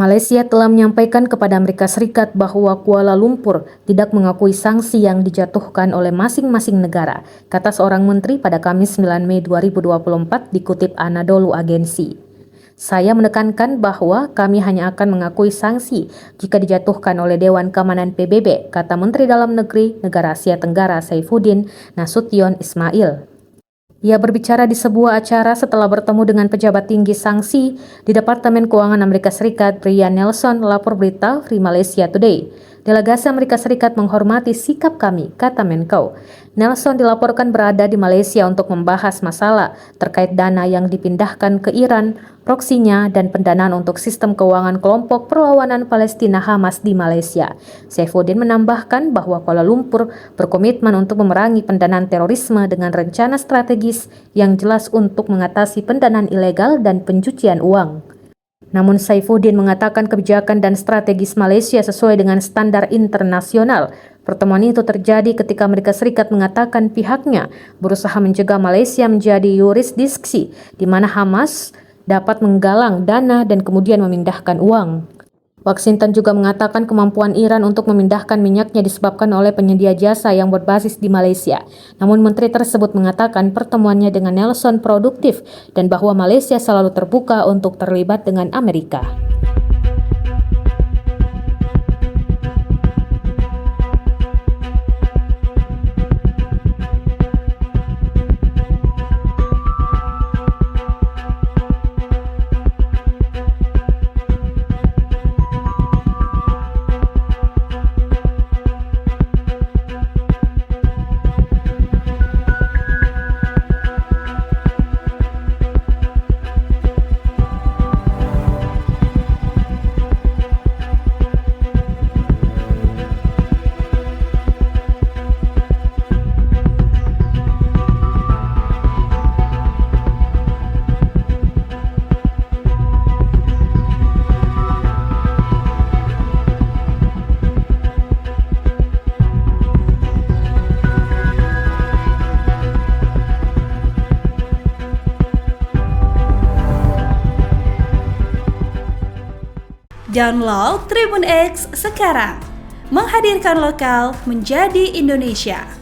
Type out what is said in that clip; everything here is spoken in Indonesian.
Malaysia telah menyampaikan kepada Amerika Serikat bahwa Kuala Lumpur tidak mengakui sanksi yang dijatuhkan oleh masing-masing negara, kata seorang menteri pada Kamis 9 Mei 2024 dikutip Anadolu Agency. Saya menekankan bahwa kami hanya akan mengakui sanksi jika dijatuhkan oleh Dewan Keamanan PBB, kata Menteri Dalam Negeri Negara Asia Tenggara Saifuddin Nasution Ismail. Ia berbicara di sebuah acara setelah bertemu dengan pejabat tinggi sanksi di Departemen Keuangan Amerika Serikat, Brian Nelson, lapor berita Free Malaysia Today. Delegasi Amerika Serikat menghormati sikap kami, kata Menko. Nelson dilaporkan berada di Malaysia untuk membahas masalah terkait dana yang dipindahkan ke Iran, proksinya, dan pendanaan untuk sistem keuangan kelompok perlawanan Palestina Hamas di Malaysia. Saifuddin menambahkan bahwa Kuala Lumpur berkomitmen untuk memerangi pendanaan terorisme dengan rencana strategis yang jelas untuk mengatasi pendanaan ilegal dan pencucian uang. Namun Saifuddin mengatakan kebijakan dan strategis Malaysia sesuai dengan standar internasional. Pertemuan itu terjadi ketika Amerika Serikat mengatakan pihaknya berusaha mencegah Malaysia menjadi yurisdiksi di mana Hamas dapat menggalang dana dan kemudian memindahkan uang. Washington juga mengatakan kemampuan Iran untuk memindahkan minyaknya disebabkan oleh penyedia jasa yang berbasis di Malaysia. Namun menteri tersebut mengatakan pertemuannya dengan Nelson produktif dan bahwa Malaysia selalu terbuka untuk terlibat dengan Amerika. Download Tribun X sekarang, menghadirkan lokal menjadi Indonesia.